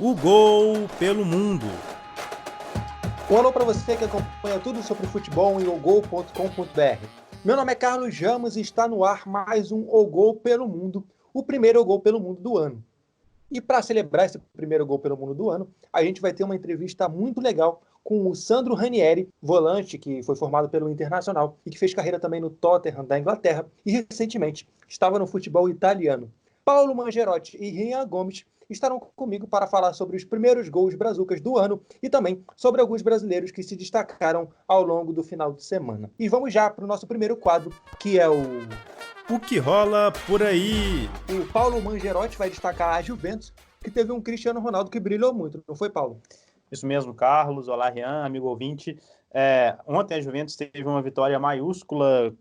O Gol pelo Mundo. Um alô para você que acompanha tudo sobre futebol em ogol.com.br. Meu nome é Carlos Ramos e está no ar mais um O Gol pelo Mundo, o primeiro O Gol pelo Mundo do ano. E para celebrar esse primeiro Gol pelo Mundo do ano, a gente vai ter uma entrevista muito legal com o Sandro Ranieri, volante que foi formado pelo Internacional e que fez carreira também no Tottenham da Inglaterra e recentemente estava no futebol italiano. Paulo Mangerotti e Rian Gomes estarão comigo para falar sobre os primeiros gols brazucas do ano e também sobre alguns brasileiros que se destacaram ao longo do final de semana. E vamos já para o nosso primeiro quadro, que é O que rola por aí? o Paulo Mangerotti vai destacar a Juventus, que teve um Cristiano Ronaldo que brilhou muito, não foi, Paulo? Isso mesmo, Carlos. Olá, Rian, amigo ouvinte. Ontem a Juventus teve uma vitória maiúscula,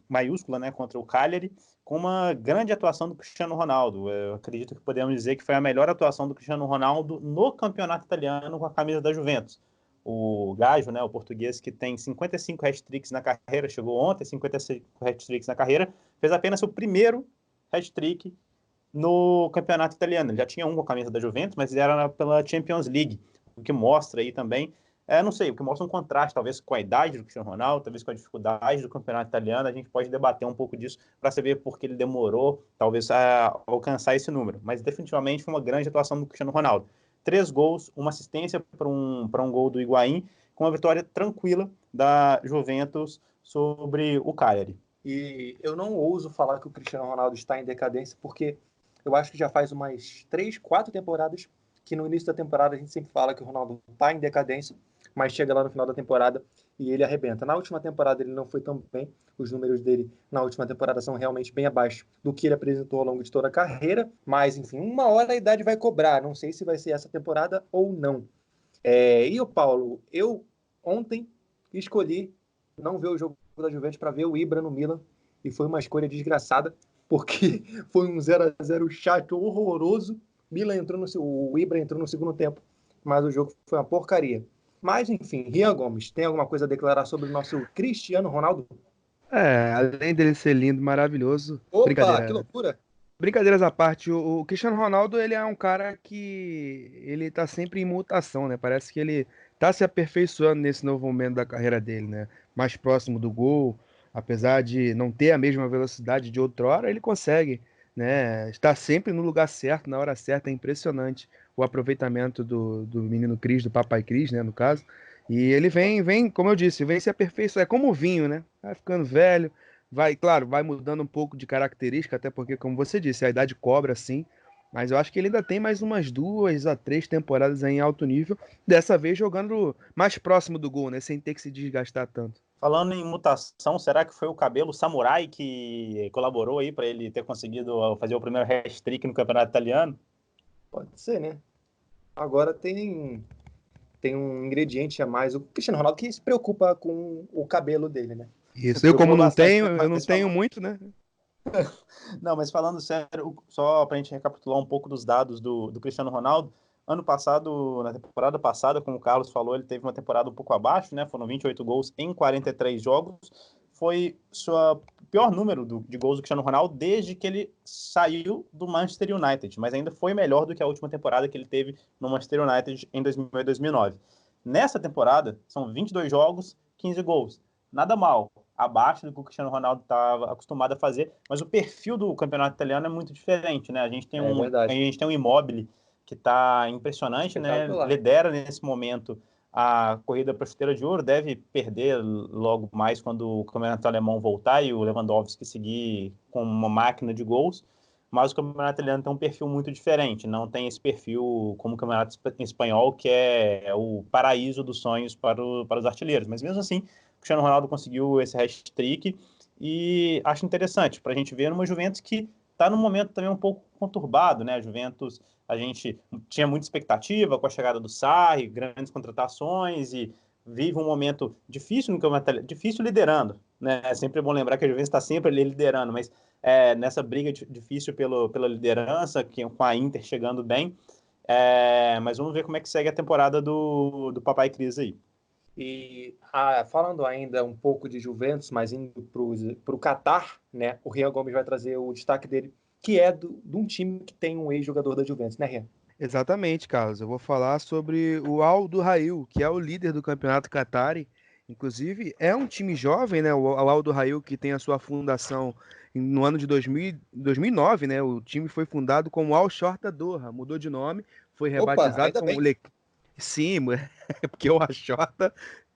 né, contra o Cagliari, com uma grande atuação do Cristiano Ronaldo. Eu acredito que podemos dizer que foi a melhor atuação do Cristiano Ronaldo no campeonato italiano com a camisa da Juventus. O Gajo, né, o português que tem 55 hat-tricks na carreira, chegou ontem, 55 hat-tricks na carreira, fez apenas o primeiro hat-trick no campeonato italiano. Ele já tinha um com a camisa da Juventus, mas era pela Champions League, o que mostra aí também, não sei, o que mostra um contraste, talvez com a idade do Cristiano Ronaldo, talvez com a dificuldade do campeonato italiano. A gente pode debater um pouco disso para saber por que ele demorou, talvez, a alcançar esse número. Mas definitivamente foi uma grande atuação do Cristiano Ronaldo. 3 gols, uma assistência para um gol do Higuaín, com uma vitória tranquila da Juventus sobre o Cagliari. E eu não ouso falar que o Cristiano Ronaldo está em decadência, porque eu acho que já faz umas 3, 4 temporadas que no início da temporada a gente sempre fala que o Ronaldo está em decadência, mas chega lá no final da temporada e ele arrebenta. Na última temporada ele não foi tão bem, os números dele na última temporada são realmente bem abaixo do que ele apresentou ao longo de toda a carreira, mas enfim, uma hora a idade vai cobrar, não sei se vai ser essa temporada ou não. E o Paulo, eu ontem escolhi não ver o jogo da Juventus para ver o Ibra no Milan, e foi uma escolha desgraçada, porque foi um 0-0 chato, horroroso. O Ibra entrou no segundo tempo, mas o jogo foi uma porcaria. Mas, enfim, Rian Gomes, tem alguma coisa a declarar sobre o nosso Cristiano Ronaldo? Além dele ser lindo, maravilhoso. Opa, que Brincadeira. loucura! Brincadeiras à parte, o Cristiano Ronaldo, ele é um cara que ele tá sempre em mutação, né? Parece que ele tá se aperfeiçoando nesse novo momento da carreira dele, né? Mais próximo do gol, apesar de não ter a mesma velocidade de outrora, ele consegue, né? Estar sempre no lugar certo, na hora certa, é impressionante o aproveitamento do menino Cris, do Papai Cris, né, no caso. E ele vem, como eu disse, vem se aperfeiçoar, é como o vinho, né? Vai ficando velho, vai, claro, vai mudando um pouco de característica, até porque, como você disse, a idade cobra, sim. Mas eu acho que ele ainda tem mais umas 2 a 3 temporadas aí em alto nível. Dessa vez jogando mais próximo do gol, né? Sem ter que se desgastar tanto. Falando em mutação, será que foi o cabelo samurai que colaborou aí para ele ter conseguido fazer o primeiro hat-trick no campeonato italiano? Pode ser, né? Agora tem um ingrediente a mais. O Cristiano Ronaldo que se preocupa com o cabelo dele, né? Se Isso. Eu, como preocupa não bastante, tenho, eu não mas tenho muito, né? Não, mas falando sério, só para a gente recapitular um pouco dos dados do Cristiano Ronaldo, ano passado, na temporada passada, como o Carlos falou, ele teve uma temporada um pouco abaixo, né? Foram 28 gols em 43 jogos. Foi seu pior número de gols do Cristiano Ronaldo desde que ele saiu do Manchester United, mas ainda foi melhor do que a última temporada que ele teve no Manchester United em 2008 e 2009. Nessa temporada, são 22 jogos, 15 gols. Nada mal, abaixo do que o Cristiano Ronaldo estava acostumado a fazer, mas o perfil do campeonato italiano é muito diferente, né? é A verdade. gente tem um Immobile que está impressionante, né? Espetacular. Lidera nesse momento a corrida para a chuteira de ouro, deve perder logo mais quando o campeonato alemão voltar e o Lewandowski seguir com uma máquina de gols, mas o campeonato italiano tem um perfil muito diferente, não tem esse perfil como o campeonato espanhol, que é o paraíso dos sonhos para os artilheiros, mas mesmo assim, o Cristiano Ronaldo conseguiu esse hat-trick e acho interessante para a gente ver numa Juventus que está num momento também um pouco conturbado, né? A Juventus, a gente tinha muita expectativa com a chegada do Sarri, grandes contratações e vive um momento difícil no campeonato, difícil liderando, né? É sempre bom lembrar que a Juventus está sempre ali liderando, mas nessa briga difícil pela liderança, com a Inter chegando bem, mas vamos ver como é que segue a temporada do Papai Cris aí. E falando ainda um pouco de Juventus, mas indo para o Catar, né? O Rian Gomes vai trazer o destaque dele, que é de um time que tem um ex-jogador da Juventus, né, Rian? Exatamente, Carlos. Eu vou falar sobre o Al Duhail, que é o líder do campeonato Qatari. Inclusive, é um time jovem, né? O Al Duhail, que tem a sua fundação no ano de 2009, né? O time foi fundado como Al Shorta Doha, mudou de nome, foi Opa, rebatizado ainda como bem. Sim, é porque o Al Shorta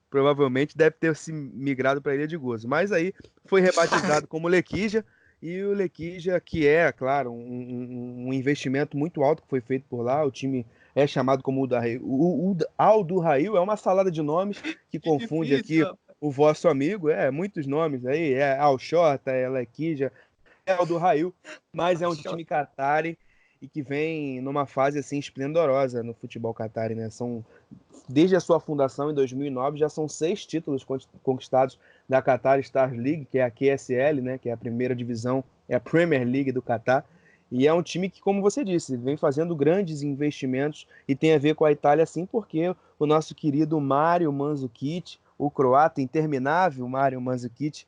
provavelmente deve ter se migrado para a Ilha de Gozo. Mas aí foi rebatizado como Lequija, e o Lequija, que é, claro, um investimento muito alto que foi feito por lá, o time é chamado como o Al Duhail, é uma salada de nomes que confunde aqui o vosso amigo, muitos nomes aí, é Al Shorta, é Lequija, é o Duhail, mas é um time Qatari e que vem numa fase assim esplendorosa no futebol Qatari, né? Desde a sua fundação em 2009, já são 6 títulos conquistados da Qatar Stars League, que é a QSL, né, que é a primeira divisão, é a Premier League do Qatar. E é um time que, como você disse, vem fazendo grandes investimentos e tem a ver com a Itália, sim, porque o nosso querido Mario Mandzukic, o croata interminável Mario Mandzukic,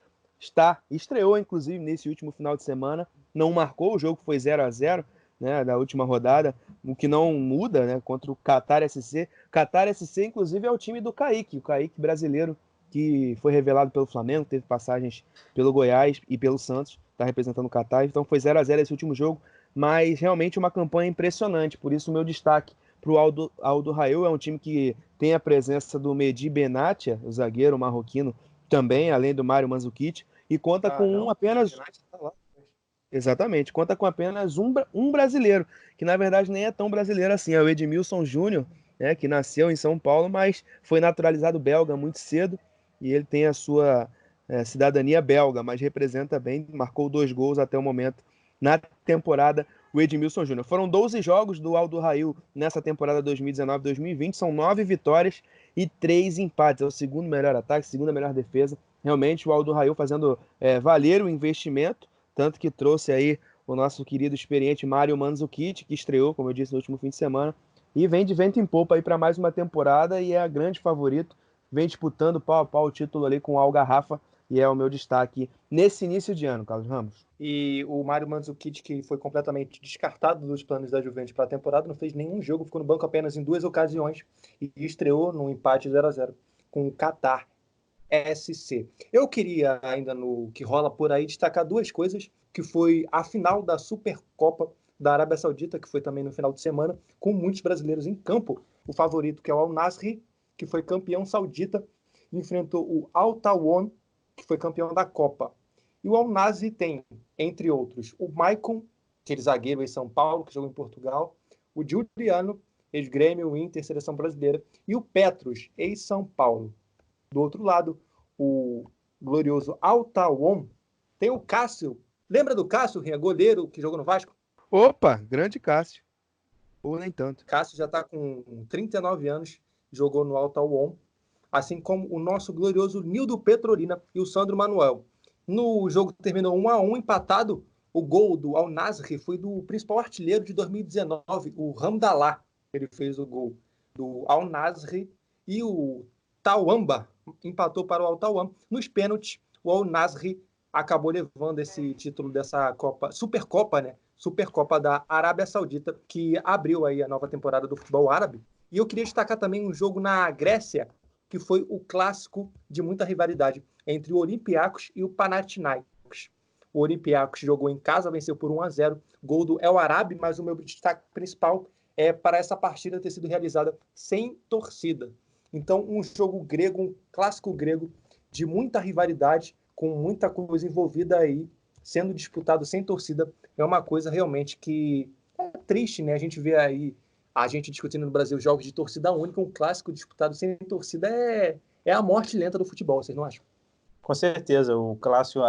estreou, inclusive, nesse último final de semana, não marcou, o jogo foi 0-0, né, da última rodada, o que não muda, né, contra o Qatar SC. Qatar SC, inclusive, é o time do Kaique, o Kaique brasileiro, que foi revelado pelo Flamengo, teve passagens pelo Goiás e pelo Santos, está representando o Qatar, então foi 0-0 esse último jogo, mas realmente uma campanha impressionante, por isso o meu destaque para o Al Duhail. É um time que tem a presença do Mehdi Benatia, o zagueiro marroquino, também, além do Mario Mandzukic, e conta com apenas... Exatamente, conta com apenas um brasileiro, que na verdade nem é tão brasileiro assim, é o Edmilson Júnior, né, que nasceu em São Paulo, mas foi naturalizado belga muito cedo, e ele tem a sua cidadania belga, mas representa bem, marcou 2 gols até o momento na temporada, o Edmilson Júnior. Foram 12 jogos do Al Duhail nessa temporada 2019-2020, são 9 vitórias e 3 empates, é o segundo melhor ataque, segunda melhor defesa, realmente o Al Duhail fazendo valer o investimento, tanto que trouxe aí o nosso querido experiente Mario Mandzukic, que estreou, como eu disse, no último fim de semana, e vem de vento em popa aí para mais uma temporada e é a grande favorito, vem disputando pau a pau o título ali com o Al Garrafa, e é o meu destaque nesse início de ano, Carlos Ramos. E o Mario Mandzukic, que foi completamente descartado dos planos da Juventus para a temporada, não fez nenhum jogo, ficou no banco apenas em 2 ocasiões e estreou num empate 0-0 com o Qatar SC. Eu queria ainda no que rola por aí destacar 2 coisas, que foi a final da Supercopa da Arábia Saudita, que foi também no final de semana, com muitos brasileiros em campo. O favorito, que é o Al Nassr, que foi campeão saudita, enfrentou o Al Tawon, que foi campeão da Copa. E o Al Nassr tem, entre outros, o Maicon, aquele zagueiro em São Paulo, que jogou em Portugal, o Giuliano, ex-Grêmio, Inter, seleção brasileira, e o Petros, ex-São Paulo. Do outro lado, o glorioso Al Tawon, tem o Cássio. Lembra do Cássio, goleiro que jogou no Vasco? Opa, grande Cássio. Ou nem tanto. Cássio já está com 39 anos, jogou no Al Tawon, assim como o nosso glorioso Nildo Petrolina e o Sandro Manuel. No jogo terminou 1-1, empatado. O gol do Al Nassr foi do principal artilheiro de 2019, o Hamdallah. Ele fez o gol do Al Nassr e o Tawamba empatou para o Al Tawon. Nos pênaltis, o Al Nassr acabou levando esse título dessa Copa, Supercopa, né? Supercopa da Arábia Saudita, que abriu aí a nova temporada do futebol árabe. E eu queria destacar também um jogo na Grécia, que foi o clássico de muita rivalidade entre o Olympiacos e o Panathinaikos. O Olympiacos jogou em casa, venceu por 1-0, gol do El Arabi, mas o meu destaque principal é para essa partida ter sido realizada sem torcida. Então, um jogo grego, um clássico grego de muita rivalidade, com muita coisa envolvida aí, sendo disputado sem torcida, é uma coisa realmente que é triste, né? A gente vê aí a gente discutindo no Brasil jogos de torcida única, um clássico disputado sem torcida é a morte lenta do futebol, vocês não acham? Com certeza, o clássico,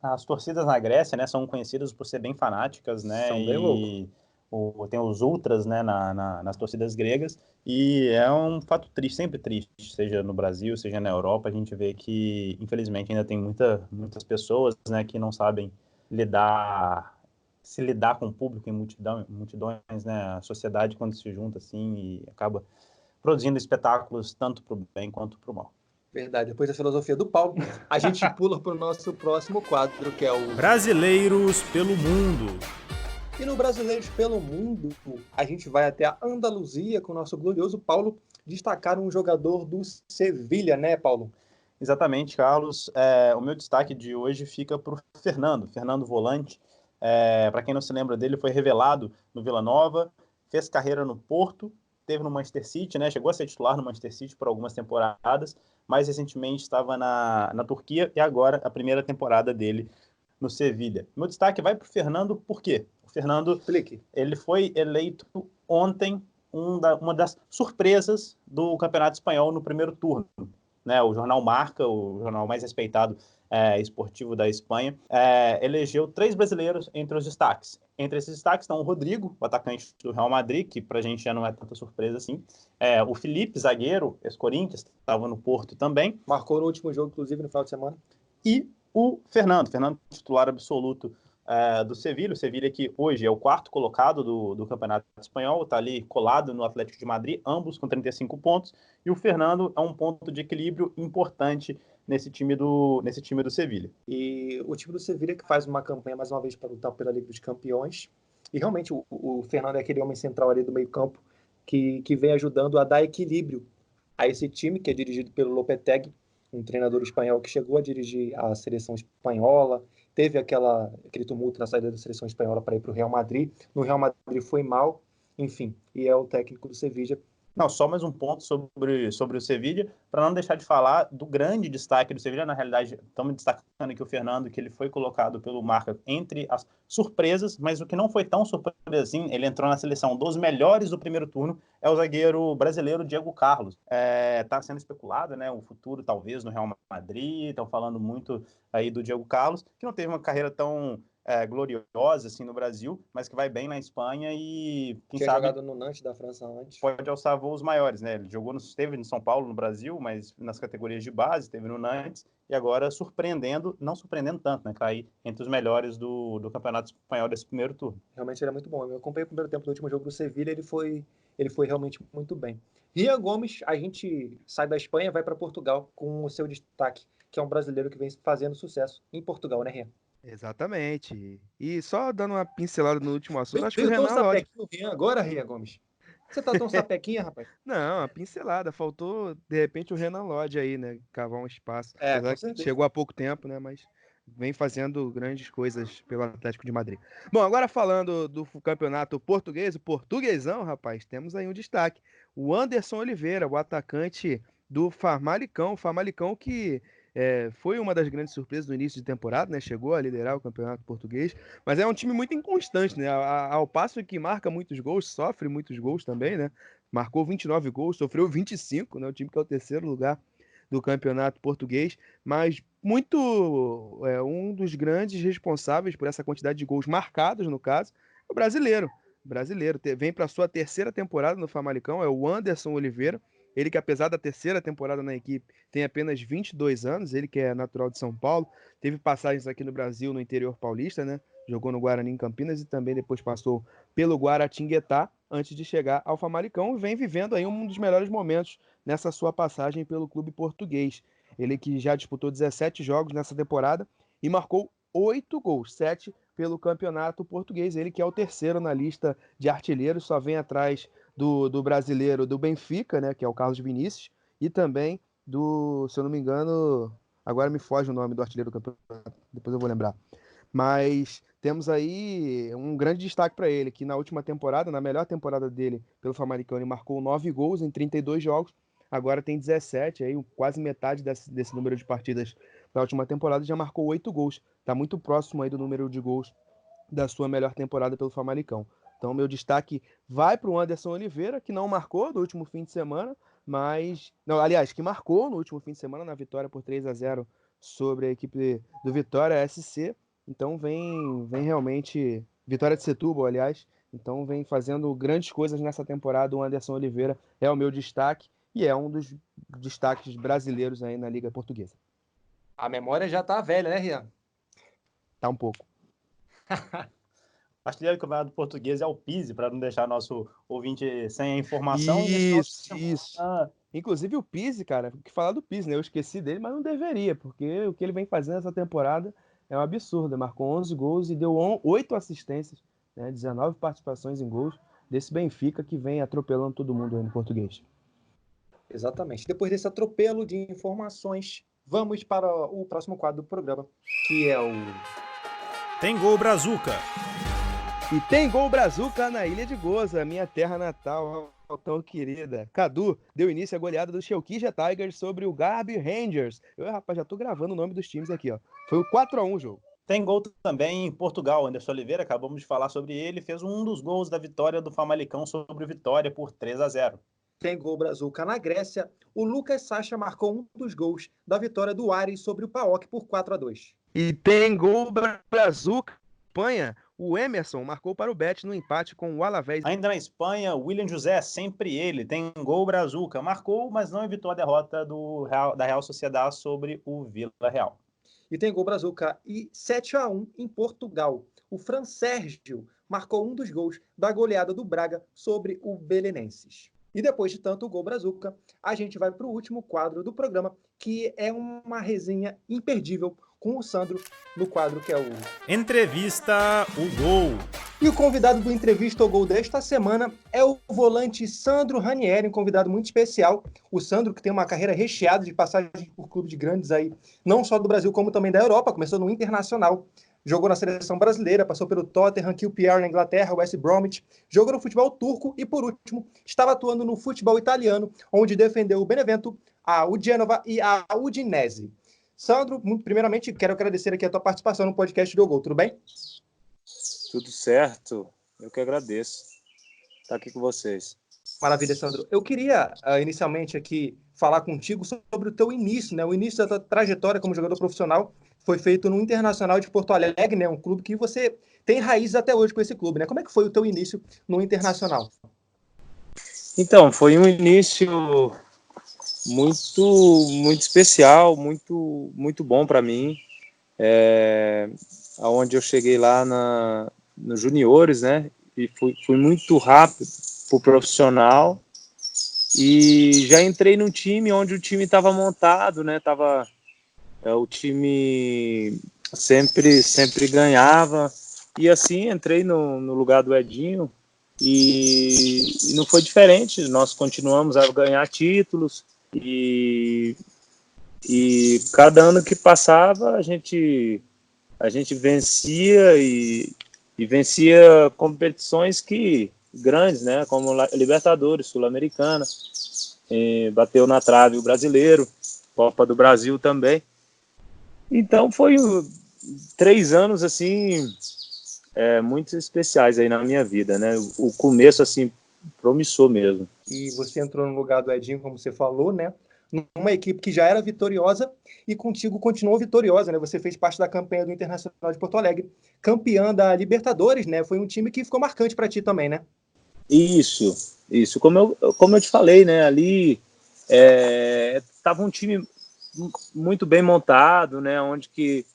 as torcidas na Grécia, né, são conhecidas por ser bem fanáticas, né, São bem loucos. Tem os ultras, né, nas torcidas gregas, e é um fato triste, sempre triste, seja no Brasil, seja na Europa, a gente vê que, infelizmente, ainda tem muitas pessoas, né, que não sabem se lidar com o público em multidões, né, a sociedade quando se junta assim e acaba produzindo espetáculos tanto para o bem quanto para o mal. Verdade, depois da filosofia do Paulo, a gente pula para o nosso próximo quadro, que é o Brasileiros pelo Mundo. E no Brasileiros pelo Mundo, a gente vai até a Andaluzia com o nosso glorioso Paulo destacar um jogador do Sevilha, né, Paulo? Exatamente, Carlos. O meu destaque de hoje fica para o Fernando Volante. Para quem não se lembra dele, foi revelado no Vila Nova, fez carreira no Porto, teve no Manchester City, né? Chegou a ser titular no Manchester City por algumas temporadas, mais recentemente estava na Turquia e agora a primeira temporada dele no Sevilha. Meu destaque vai para o Fernando, por quê? O Fernando, Explique. ele foi eleito ontem uma das surpresas do Campeonato Espanhol no primeiro turno. Né, o jornal Marca, o jornal mais respeitado esportivo da Espanha, elegeu 3 brasileiros entre os destaques. Entre esses destaques estão o Rodrigo, o atacante do Real Madrid, que pra gente já não é tanta surpresa assim. O Felipe, zagueiro, ex-Corinthians, estava no Porto também. Marcou no último jogo, inclusive, no final de semana. E o Fernando titular absoluto do Sevilha. O Sevilha que hoje é o 4º colocado do Campeonato Espanhol, está ali colado no Atlético de Madrid, ambos com 35 pontos, e o Fernando é um ponto de equilíbrio importante nesse time do Sevilha. E o time do Sevilha que faz uma campanha, mais uma vez, para lutar pela Liga dos Campeões, e realmente o Fernando é aquele homem central ali do meio campo que vem ajudando a dar equilíbrio a esse time, que é dirigido pelo Lopetegui, um treinador espanhol que chegou a dirigir a seleção espanhola, teve aquele tumulto na saída da seleção espanhola para ir para o Real Madrid. No Real Madrid foi mal, enfim, e é o técnico do Sevilla. Não, só mais um ponto sobre o Sevilla, para não deixar de falar do grande destaque do Sevilla. Na realidade, estamos destacando aqui o Fernando, que ele foi colocado pelo Marca entre as surpresas, mas o que não foi tão surpresa assim, ele entrou na seleção dos melhores do primeiro turno, é o zagueiro brasileiro Diego Carlos. Está sendo especulado, né, o futuro talvez no Real Madrid, estão falando muito aí do Diego Carlos, que não teve uma carreira tão gloriosa assim no Brasil, mas que vai bem na Espanha e quem Tinha sabe jogado no Nantes da França antes. pode alçar voos maiores, né? Ele esteve no São Paulo, no Brasil, mas nas categorias de base, esteve no Nantes, e agora não surpreendendo tanto, né? Cair entre os melhores do Campeonato Espanhol desse primeiro turno. Realmente ele é muito bom. Eu acompanhei o primeiro tempo do último jogo do Sevilha, ele foi realmente muito bem. Rian Gomes, a gente sai da Espanha, vai para Portugal com o seu destaque, que é um brasileiro que vem fazendo sucesso em Portugal, né, Rian? Exatamente. E só dando uma pincelada no último assunto, acho que o Veio tão Renan Lodge. sapequinho o Rian agora, Rian Gomes? Você tá tão sapequinha, rapaz? Não, uma pincelada. Faltou, de repente, o Renan Lodge aí, né? Cavar um espaço. É, Apesar com que certeza. chegou há pouco tempo, né? Mas vem fazendo grandes coisas pelo Atlético de Madrid. Bom, agora falando do campeonato português, o portuguesão, rapaz, temos aí um destaque. O Anderson Oliveira, o atacante do Famalicão. O Famalicão que foi uma das grandes surpresas do início de temporada, né? Chegou a liderar o campeonato português, mas é um time muito inconstante, né? Ao passo que marca muitos gols, sofre muitos gols também, né? Marcou 29 gols, sofreu 25, né? O time que é o terceiro lugar do campeonato português, mas muito um dos grandes responsáveis por essa quantidade de gols marcados, no caso, é o brasileiro. Vem para sua terceira temporada no Famalicão, é o Anderson Oliveira. Ele que, apesar da terceira temporada na equipe, tem apenas 22 anos, ele que é natural de São Paulo, teve passagens aqui no Brasil, no interior paulista, né? Jogou no Guarani em Campinas e também depois passou pelo Guaratinguetá, antes de chegar ao Famalicão, e vem vivendo aí um dos melhores momentos nessa sua passagem pelo clube português. Ele que já disputou 17 jogos nessa temporada e marcou 8 gols, 7 pelo campeonato português. Ele que é o terceiro na lista de artilheiros, só vem atrás do brasileiro do Benfica, né, que é o Carlos Vinícius, e também se eu não me engano, agora me foge o nome do artilheiro do campeonato, depois eu vou lembrar. Mas temos aí um grande destaque para ele, que na última temporada, na melhor temporada dele pelo Famalicão, ele marcou 9 gols em 32 jogos, agora tem 17, aí quase metade desse número de partidas da última temporada, já marcou 8 gols. Está muito próximo aí do número de gols da sua melhor temporada pelo Famalicão. Então, meu destaque vai para o Anderson Oliveira, que não marcou no último fim de semana, mas... Não, aliás, que marcou no último fim de semana na vitória por 3-0 sobre a equipe do Vitória SC. Então, vem realmente... Vitória de Setúbal, aliás. Então, vem fazendo grandes coisas nessa temporada. O Anderson Oliveira é o meu destaque e é um dos destaques brasileiros aí na Liga Portuguesa. A memória já tá velha, né, Rian? Tá um pouco. Artilheiro do Campeonato Português é o Pizzi, para não deixar nosso ouvinte sem a informação. Isso. Inclusive o Pizzi, cara, o que falar do Pizzi, né? Eu esqueci dele, mas não deveria, porque o que ele vem fazendo essa temporada é um absurdo. Ele marcou 11 gols e deu 8 assistências né? 19 participações em gols desse Benfica que vem atropelando todo mundo aí no português. Exatamente. Depois desse atropelo de informações, vamos para o próximo quadro do programa, que é o... Tem gol Brazuca. E tem gol Brazuca na Ilha de Goza, minha terra natal, tão querida. Cadu deu início à goleada do Chelquija Tigers sobre o Garbi Rangers. Eu, rapaz, já tô gravando o nome dos times aqui, ó. Foi o 4-1 o jogo. Tem gol também em Portugal. Anderson Oliveira, acabamos de falar sobre ele, fez um dos gols da vitória do Famalicão sobre o Vitória por 3-0. Tem gol Brazuca na Grécia. O Lucas Sacha marcou um dos gols da vitória do Ares sobre o PAOK por 4-2. E tem gol Brazuca na Espanha. O Emerson marcou para o Bet no empate com o Alavés. Ainda na Espanha, William José, sempre ele, tem gol Brazuca. Marcou, mas não evitou a derrota da Real Sociedade sobre o Vila Real. E tem gol Brazuca e 7-1 em Portugal. O Fran Sérgio marcou um dos gols da goleada do Braga sobre o Belenenses. E depois de tanto gol Brazuca, a gente vai para o último quadro do programa, que é uma resenha imperdível com o Sandro, no quadro que é o... Entrevista o Gol. E o convidado do Entrevista ao Gol desta semana é o volante Sandro Ranieri, um convidado muito especial. O Sandro, que tem uma carreira recheada de passagens por clubes grandes aí, não só do Brasil, como também da Europa. Começou no Internacional, jogou na seleção brasileira, passou pelo Tottenham, QPR na Inglaterra, West Bromwich, jogou no futebol turco e, por último, estava atuando no futebol italiano, onde defendeu o Benevento, o Genova e a Udinese. Sandro, primeiramente, quero agradecer aqui a tua participação no podcast do Gol, tudo bem? Tudo certo, eu que agradeço estar aqui com vocês. Maravilha, Sandro. Eu queria, inicialmente, aqui falar contigo sobre o teu início, né? O início da tua trajetória como jogador profissional foi feito no Internacional de Porto Alegre, né? Um clube que você tem raízes até hoje com esse clube, né? Como é que foi o teu início no Internacional? Então, foi um início muito especial, muito bom para mim, onde eu cheguei lá nos juniores, né, e fui muito rápido pro profissional e já entrei num time onde o time estava montado, né, o time sempre ganhava, e assim entrei no lugar do Edinho e não foi diferente, nós continuamos a ganhar títulos. E cada ano que passava a gente vencia e vencia competições grandes, né, como Libertadores, Sul-Americana, bateu na trave o Brasileiro, Copa do Brasil também. Então foi 3 anos assim muito especiais aí na minha vida, né? O começo assim promissor mesmo. E você entrou no lugar do Edinho, como você falou, né? Numa equipe que já era vitoriosa e contigo continuou vitoriosa, né? Você fez parte da campanha do Internacional de Porto Alegre, campeã da Libertadores, né? Foi um time que ficou marcante para ti também, né? Isso. Como eu te falei, né? Ali estava um time muito bem montado, né? Onde que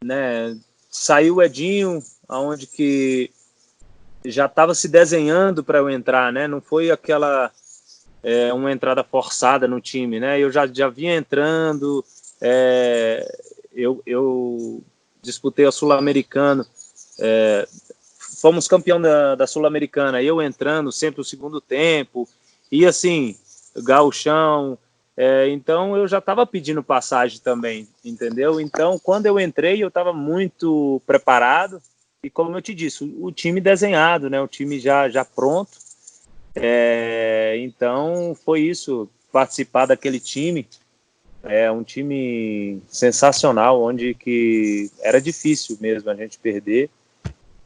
né, saiu o Edinho, aonde que já estava se desenhando para eu entrar, né? Não foi aquela uma entrada forçada no time, né? Eu já vinha entrando, eu disputei a Sul-Americana, fomos campeão da Sul-Americana, eu entrando sempre no segundo tempo, e assim, gauchão, então eu já estava pedindo passagem também, entendeu? Então, quando eu entrei, eu estava muito preparado, e como eu te disse, o time desenhado, né? O time já pronto. Então foi isso, participar daquele time, um time sensacional, onde que era difícil mesmo a gente perder.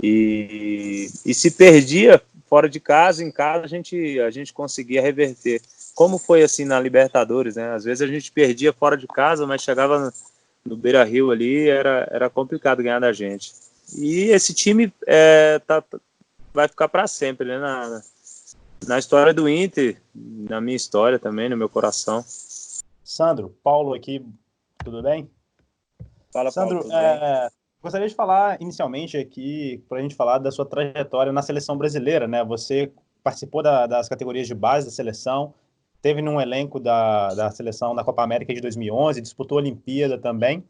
E se perdia fora de casa, em casa a gente conseguia reverter. Como foi assim na Libertadores, né? Às vezes a gente perdia fora de casa, mas chegava no Beira-Rio ali, era complicado ganhar da gente. E esse time vai ficar para sempre, né? Na história do Inter, na minha história também, no meu coração. Sandro, Paulo aqui, tudo bem? Fala, Sandro, Paulo, tudo bem? gostaria de falar inicialmente aqui, para a gente falar da sua trajetória na seleção brasileira, né? Você participou das categorias de base da seleção, teve num elenco da seleção da Copa América de 2011, disputou a Olimpíada também.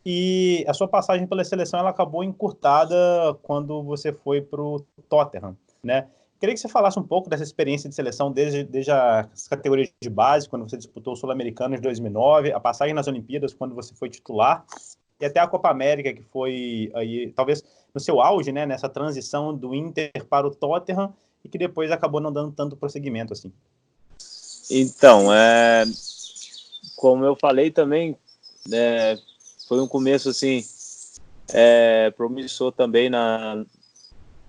E a sua passagem pela seleção ela acabou encurtada quando você foi para o Tottenham, né? Queria que você falasse um pouco dessa experiência de seleção desde as categorias de base, quando você disputou o Sul-Americano de 2009, a passagem nas Olimpíadas, quando você foi titular, e até a Copa América, que foi aí, talvez no seu auge, né, nessa transição do Inter para o Tottenham, e que depois acabou não dando tanto prosseguimento assim. Então, como eu falei também, foi um começo assim promissor também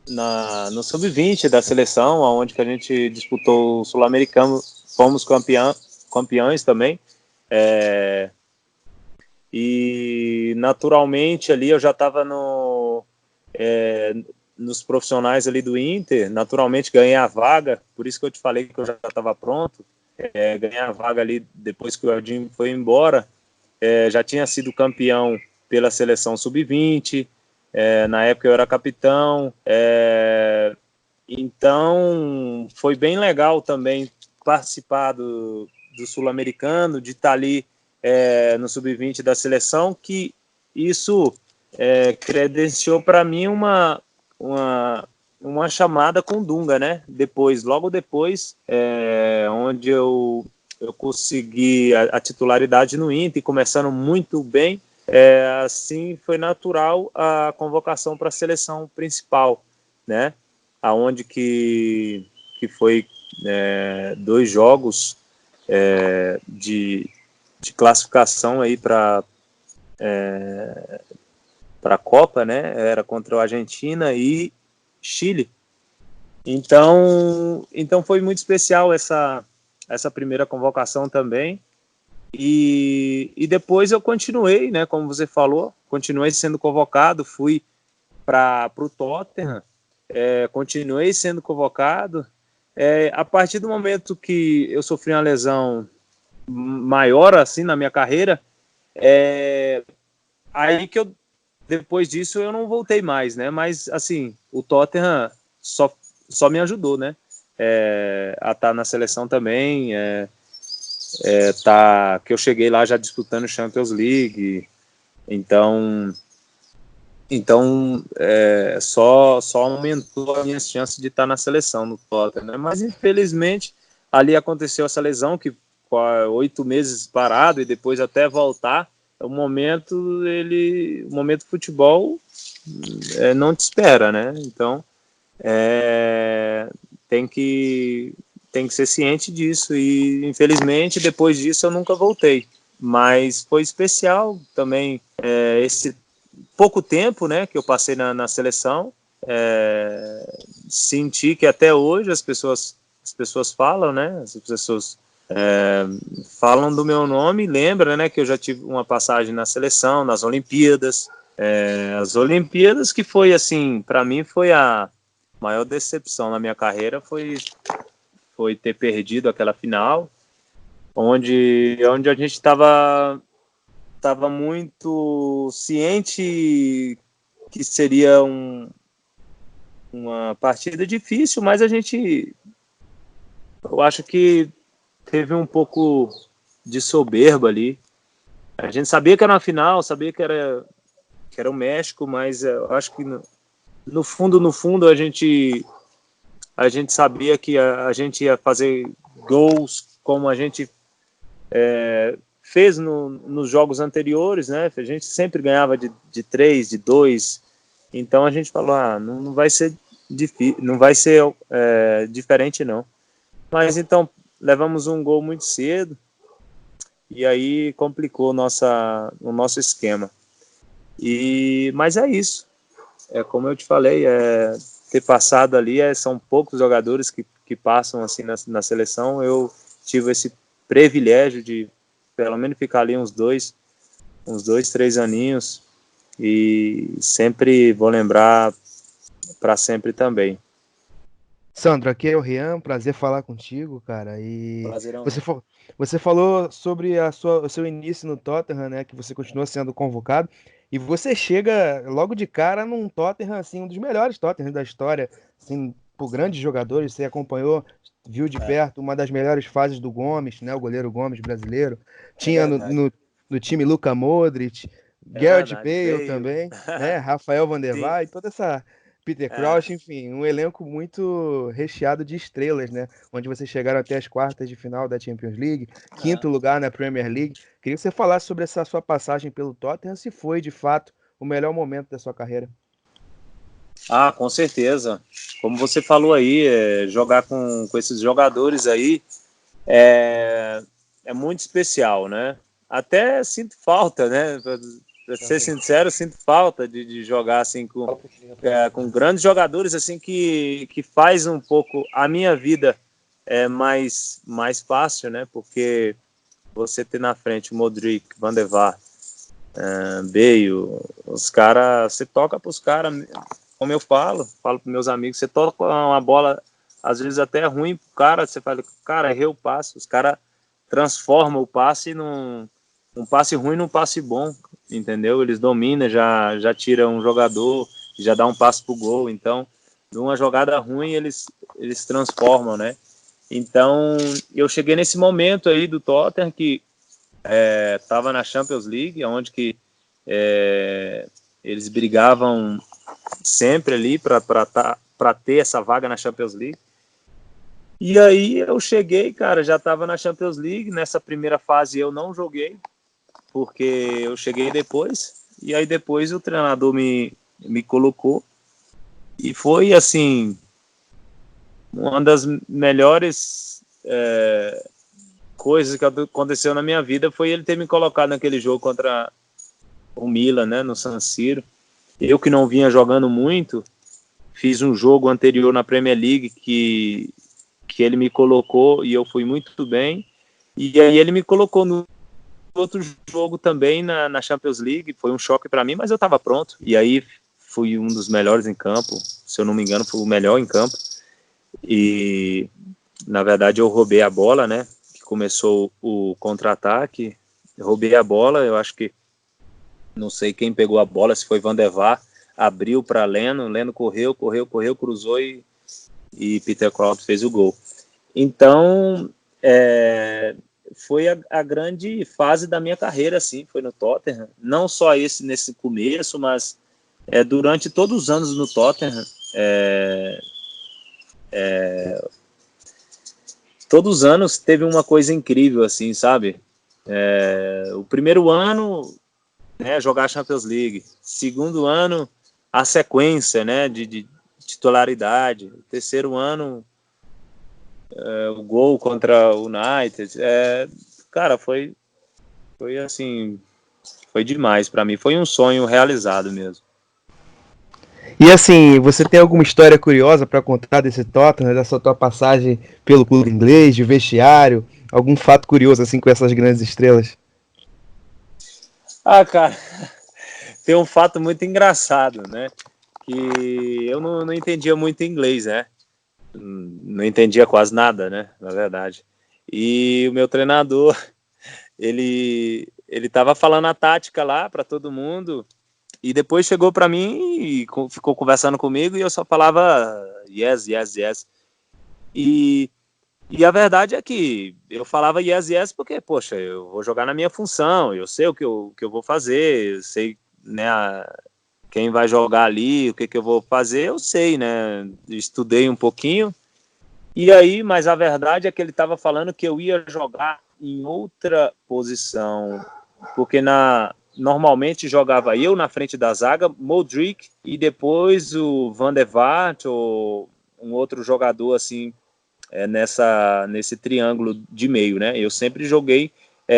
no sub-20 da seleção, onde que a gente disputou o Sul-Americano, fomos campeões também. E naturalmente ali eu já estava nos profissionais ali do Inter, naturalmente ganhei a vaga, por isso que eu te falei que eu já estava pronto. Ganhei a vaga ali depois que o Eldinho foi embora. Já tinha sido campeão pela seleção sub-20, na época eu era capitão, então foi bem legal também participar do Sul-Americano, de estar ali no sub-20 da seleção, que isso credenciou para mim uma chamada com o Dunga, né? Logo depois, onde eu consegui a titularidade no Inter, começando muito bem, assim foi natural a convocação para a seleção principal, né? Aonde que foi 2 jogos de classificação aí para a Copa, né? Era contra a Argentina e Chile. Então foi muito especial essa primeira convocação também. E depois eu continuei, né? Como você falou, continuei sendo convocado, fui para o Tottenham, continuei sendo convocado. A partir do momento que eu sofri uma lesão maior assim na minha carreira, aí que depois disso eu não voltei mais, né? Mas assim, o Tottenham só me ajudou, né? A estar na seleção também, que eu cheguei lá já disputando Champions League, então só aumentou as minhas chances de estar na seleção no Tottenham, né? Mas infelizmente ali aconteceu essa lesão, que com 8 meses parado e depois até voltar, o momento futebol não te espera, né? Então tem que ser ciente disso, e infelizmente depois disso eu nunca voltei, mas foi especial também esse pouco tempo, né, que eu passei na seleção. Senti que até hoje as pessoas falam, né, as pessoas falam do meu nome, lembra, né, que eu já tive uma passagem na seleção, nas Olimpíadas, as Olimpíadas, que foi assim, para mim foi a maior decepção na minha carreira, foi ter perdido aquela final, onde a gente estava muito ciente que seria uma partida difícil, mas eu acho que teve um pouco de soberba ali. A gente sabia que era uma final, sabia que era o México, mas eu acho que no fundo a gente sabia que a gente ia fazer gols como a gente fez nos jogos anteriores, né? A gente sempre ganhava de 3, de 2, então a gente falou, não vai ser difícil, não vai ser diferente não. Mas então levamos um gol muito cedo e aí complicou o nosso esquema. Mas é isso. Como eu te falei, ter passado ali, são poucos jogadores que passam assim na seleção. Eu tive esse privilégio de pelo menos ficar ali uns 2, 3 aninhos, e sempre vou lembrar para sempre também. Sandro, aqui é o Rian, prazer falar contigo, cara. E Prazerão. você falou sobre o seu início no Tottenham, né? Que você continua sendo convocado. E você chega logo de cara num Tottenham, assim, um dos melhores Tottenhams da história, assim, por grandes jogadores. Você acompanhou, viu de perto uma das melhores fases do Gomes, né? O goleiro Gomes brasileiro. Tinha no time Luka Modric, Gareth verdade, Bale Bale. também, né? Rafael Van der Sim, Vaart, toda essa Peter é, Crouch, enfim, um elenco muito recheado de estrelas, né? Onde vocês chegaram até as quartas de final da Champions League, é. quinto lugar na Premier League. Queria que você falasse sobre essa sua passagem pelo Tottenham, se foi de fato o melhor momento da sua carreira. Ah, com certeza. Como você falou aí, jogar com esses jogadores aí é, é muito especial, né? Até sinto falta, né? Pra ser sincero, sinto falta de jogar assim com grandes jogadores assim que faz um pouco a minha vida mais fácil, né? Porque você ter na frente o Modric, Van der Vaart, Bale, os caras, você toca para os caras, como eu falo para meus amigos, você toca uma bola às vezes até ruim pro cara, você fala, cara, errei o passe, os caras transformam o passe num um passe ruim num passe bom, entendeu? Eles dominam, já tiram um jogador, já dá um passe pro gol, então de uma jogada ruim eles transformam, né? Então eu cheguei nesse momento aí do Tottenham que estava na Champions League, onde que eles brigavam sempre ali para ter essa vaga na Champions League. E aí eu cheguei, cara, já estava na Champions League. Nessa primeira fase eu não joguei, porque eu cheguei depois. E aí depois o treinador me colocou. E foi, assim, uma das melhores coisas que aconteceu na minha vida foi ele ter me colocado naquele jogo contra o Milan, né, no San Siro. Eu que não vinha jogando muito, fiz um jogo anterior na Premier League que ele me colocou e eu fui muito bem. E aí ele me colocou no outro jogo também na Champions League. Foi um choque para mim, mas eu estava pronto. E aí fui um dos melhores em campo. Se eu não me engano, fui o melhor em campo. E, na verdade, eu roubei a bola, né? Começou o contra-ataque. Roubei a bola, eu acho que não sei quem pegou a bola, se foi Van der Vaart, abriu para Leno correu, cruzou e Peter Crouch fez o gol. Então, foi a grande fase da minha carreira, assim, foi no Tottenham. Não só nesse começo, mas durante todos os anos no Tottenham, todos os anos teve uma coisa incrível, assim, sabe? O primeiro ano, né, jogar a Champions League. Segundo ano, a sequência, né, de titularidade. Terceiro ano, o gol contra o United. Cara, foi assim, foi demais para mim. Foi um sonho realizado mesmo. E assim, você tem alguma história curiosa para contar desse Tottenham, dessa tua passagem pelo clube inglês, de vestiário? Algum fato curioso assim com essas grandes estrelas? Ah, cara, tem um fato muito engraçado, né? Que eu não entendia muito inglês, né? Não entendia quase nada, né? Na verdade. E o meu treinador, ele tava falando a tática lá para todo mundo e depois chegou para mim e ficou conversando comigo e eu só falava yes, yes, yes. E a verdade é que eu falava yes, yes porque, poxa, eu vou jogar na minha função, eu sei o que eu vou fazer, eu sei, né, quem vai jogar ali, o que eu vou fazer, eu sei, né, estudei um pouquinho. E aí, mas a verdade é que ele estava falando que eu ia jogar em outra posição, porque normalmente jogava eu na frente da zaga, Modric, e depois o Van der Vaart ou um outro jogador assim, nesse triângulo de meio, né? Eu sempre joguei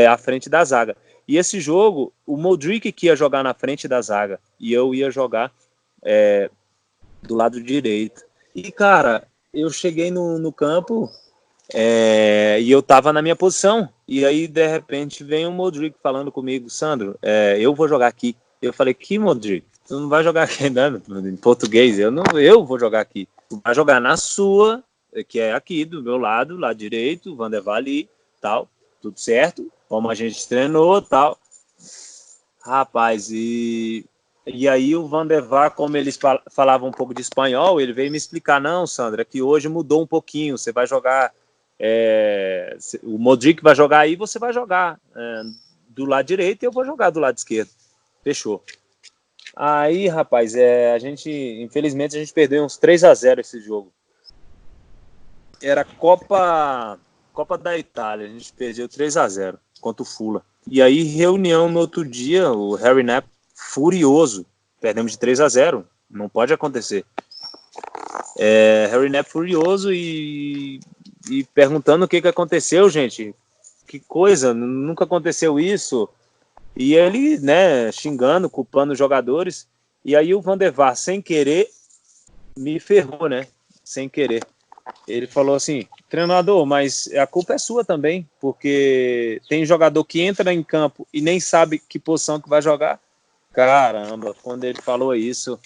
à frente da zaga. E esse jogo, o Modric que ia jogar na frente da zaga, e eu ia jogar do lado direito. E, cara, eu cheguei no campo e eu tava na minha posição. E aí, de repente, vem o Modric falando comigo, Sandro, eu vou jogar aqui. Eu falei, que Modric? Tu não vai jogar aqui, né? Em português, eu vou jogar aqui. Tu vai jogar na sua, que é aqui, do meu lado direito, Van der Vaart ali, tal, tudo certo, como a gente treinou, tal. Rapaz, e aí o Van der Vaart, como eles falavam um pouco de espanhol, ele veio me explicar, não, Sandra, que hoje mudou um pouquinho, você vai jogar, o Modric vai jogar aí, você vai jogar do lado direito e eu vou jogar do lado esquerdo. fechou. Aí, rapaz, infelizmente, a gente perdeu uns 3-0 esse jogo. Era Copa da Itália, a gente perdeu 3-0 contra o Fulham. E aí, reunião no outro dia, o Harry Knapp furioso. Perdemos de 3-0, não pode acontecer. Harry Knapp furioso e perguntando o que aconteceu, gente. Que coisa, nunca aconteceu isso. E ele, né, xingando, culpando os jogadores. E aí o Van der Vaart, sem querer, me ferrou, né? Sem querer. Ele falou assim, treinador, mas a culpa é sua também, porque tem jogador que entra em campo e nem sabe que posição que vai jogar. Caramba, quando ele falou isso,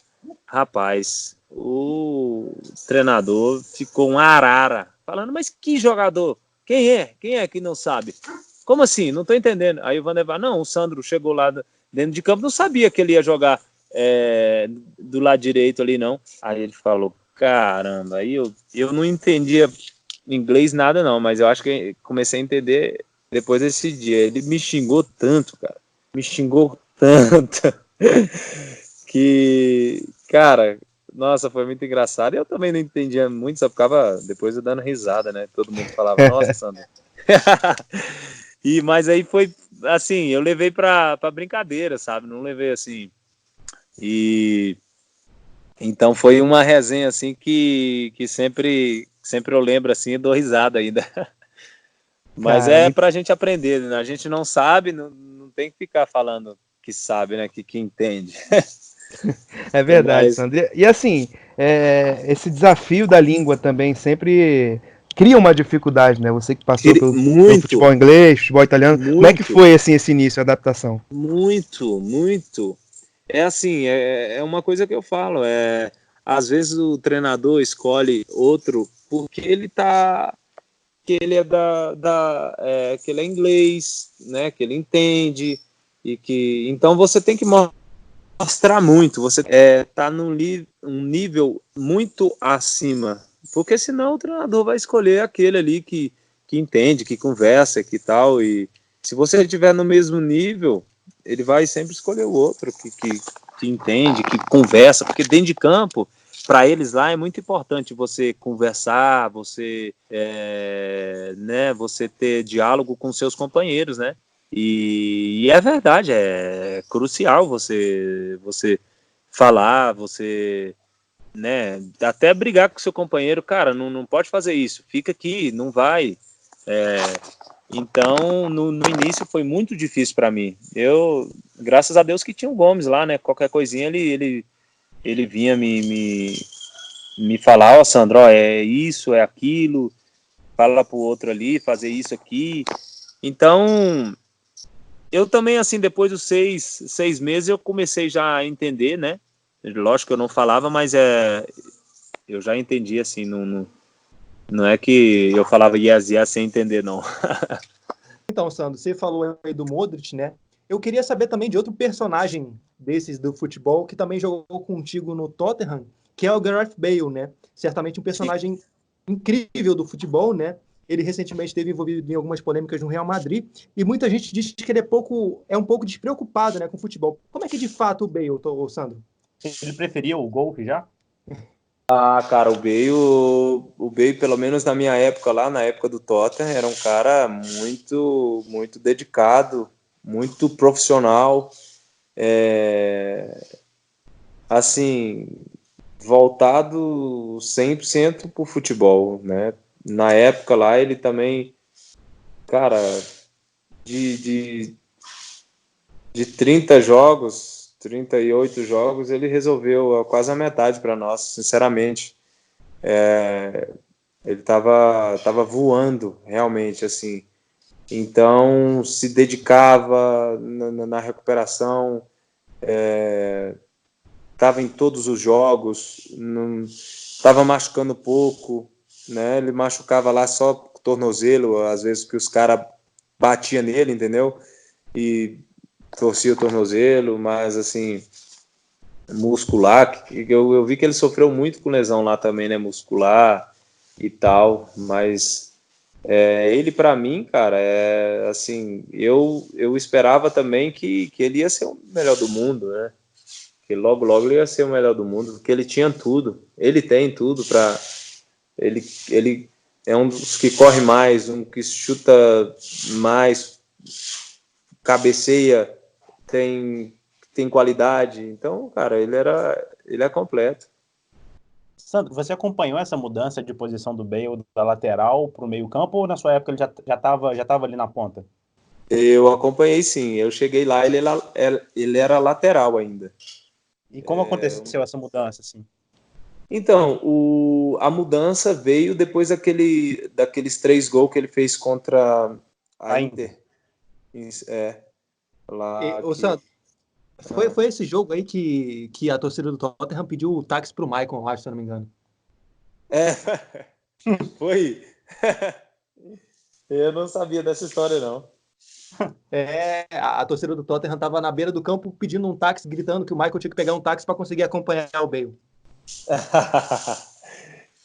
rapaz, o treinador ficou um arara, falando, mas que jogador? Quem é que não sabe? Como assim? Não tô entendendo. Aí o Van der Vaart, não, o Sandro chegou lá dentro de campo, não sabia que ele ia jogar do lado direito ali, não. Aí ele falou, caramba, aí eu não entendia inglês nada não, mas eu acho que comecei a entender depois desse dia. Ele me xingou tanto, cara, me xingou tanto, que, cara, nossa, foi muito engraçado. Eu também não entendia muito, só ficava depois eu dando risada, né? Todo mundo falava, nossa, Sandro. Mas aí foi assim, eu levei pra brincadeira, sabe? Não levei assim. E então foi uma resenha assim que sempre eu lembro assim e dou risada ainda. Mas Cara, pra gente aprender, né? A gente não sabe, não tem que ficar falando que sabe, né? Que entende. é verdade, Mas Sandro. E assim, esse desafio da língua também sempre cria uma dificuldade, né? Você que passou pelo muito, futebol inglês, futebol italiano, como é que muito, foi assim esse início, a adaptação? muito. É assim, é uma coisa que eu falo, às vezes o treinador escolhe outro porque que ele é que ele é inglês, né, que ele entende, então você tem que mostrar muito, você tá um nível muito acima, porque senão o treinador vai escolher aquele ali que entende, que conversa, que tal, e se você estiver no mesmo nível, ele vai sempre escolher o outro que entende, que conversa, porque dentro de campo, para eles lá é muito importante você conversar, você né, você ter diálogo com seus companheiros, né? E é verdade, é crucial você falar, você, né, até brigar com seu companheiro, cara, não pode fazer isso, fica aqui, não vai. Então, no início foi muito difícil para mim. Graças a Deus que tinha o Gomes lá, né? Qualquer coisinha ele vinha me falar, ó, Sandro, ó, é isso, é aquilo, fala pro outro ali, fazer isso aqui. Então, eu também, assim, depois dos 6 meses, eu comecei já a entender, né? Lógico que eu não falava, mas eu já entendi, assim, não é que eu falava yes sem entender, não. Então, Sandro, você falou aí do Modric, né? Eu queria saber também de outro personagem desses do futebol que também jogou contigo no Tottenham, que é o Gareth Bale, né? Certamente um personagem incrível do futebol, né? Ele recentemente esteve envolvido em algumas polêmicas no Real Madrid e muita gente diz que ele é um pouco despreocupado, né, com o futebol. Como é que de fato o Bale, Sandro? Ele preferia o golfe já? Ah, cara, o Bale, pelo menos na minha época lá, na época do Tottenham, era um cara muito, muito dedicado, muito profissional, assim, voltado 100% pro futebol, né? Na época lá, ele também, cara, de 30 jogos, 38 jogos, ele resolveu quase a metade para nós, sinceramente. Ele tava voando, realmente, assim. Então, se dedicava na recuperação, estava em todos os jogos, estava machucando pouco, né? Ele machucava lá só o tornozelo, às vezes que os caras batiam nele, entendeu? E torcia o tornozelo, mas assim, muscular, eu vi que ele sofreu muito com lesão lá também, né? Muscular e tal, mas Ele, para mim, cara, assim, eu esperava também que ele ia ser o melhor do mundo, né? Que logo ele ia ser o melhor do mundo, porque ele tinha tudo. Ele tem tudo para ele é um dos que corre mais, um que chuta mais, cabeceia, tem qualidade. Então, cara, ele é completo. Sandro, você acompanhou essa mudança de posição do Bale da lateral para o meio-campo ou na sua época ele já tava ali na ponta? Eu acompanhei, sim. Eu cheguei lá, ele era lateral ainda. E como aconteceu essa mudança, assim? Então, a mudança veio depois daqueles 3 gols que ele fez contra a Inter. Sandro, foi esse jogo aí que a torcida do Tottenham pediu o táxi pro Maicon, eu acho, se eu não me engano. Foi. Eu não sabia dessa história, não. A torcida do Tottenham tava na beira do campo pedindo um táxi, gritando que o Michael tinha que pegar um táxi para conseguir acompanhar o Bale.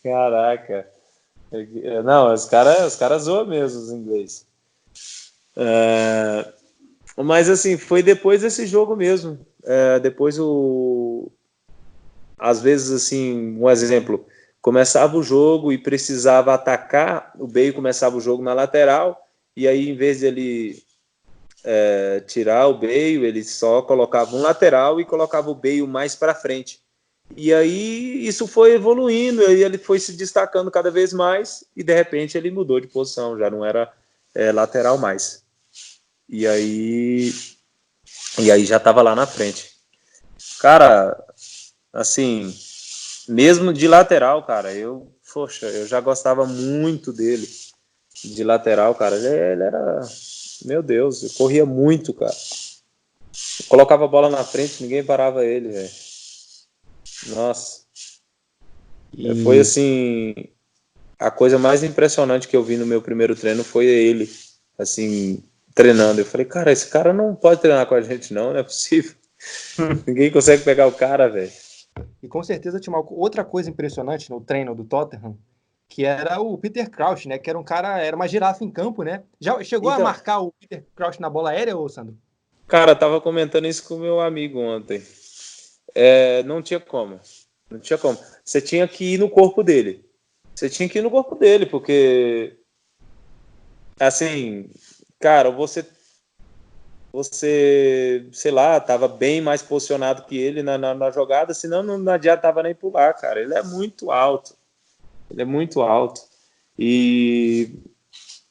Caraca. Não, os caras zoam mesmo os ingleses. Mas assim, foi depois desse jogo mesmo. Depois às vezes, assim, um exemplo, começava o jogo e precisava atacar, o Bale começava o jogo na lateral, e aí em vez de ele tirar o Bale, ele só colocava um lateral e colocava o Bale mais para frente. E aí isso foi evoluindo, aí ele foi se destacando cada vez mais e de repente ele mudou de posição, já não era lateral mais. E aí já estava lá na frente. Cara, assim, mesmo de lateral, cara, eu já gostava muito dele. De lateral, cara, ele era... Meu Deus, eu corria muito, cara. Eu colocava a bola na frente, ninguém parava ele, velho. Nossa. Foi assim, a coisa mais impressionante que eu vi no meu primeiro treino foi ele, assim, treinando. Eu falei, cara, esse cara não pode treinar com a gente não é possível. Ninguém consegue pegar o cara, velho. E com certeza tinha outra coisa impressionante no treino do Tottenham, que era o Peter Crouch, né? Que era um cara, era uma girafa em campo, né? Já chegou a marcar o Peter Crouch na bola aérea, ô Sandro? Cara, eu tava comentando isso com o meu amigo ontem. Não tinha como. Não tinha como. Você tinha que ir no corpo dele. Porque assim, cara, você sei lá, tava bem mais posicionado que ele na jogada, senão não adiantava nem pular, cara. Ele é muito alto. E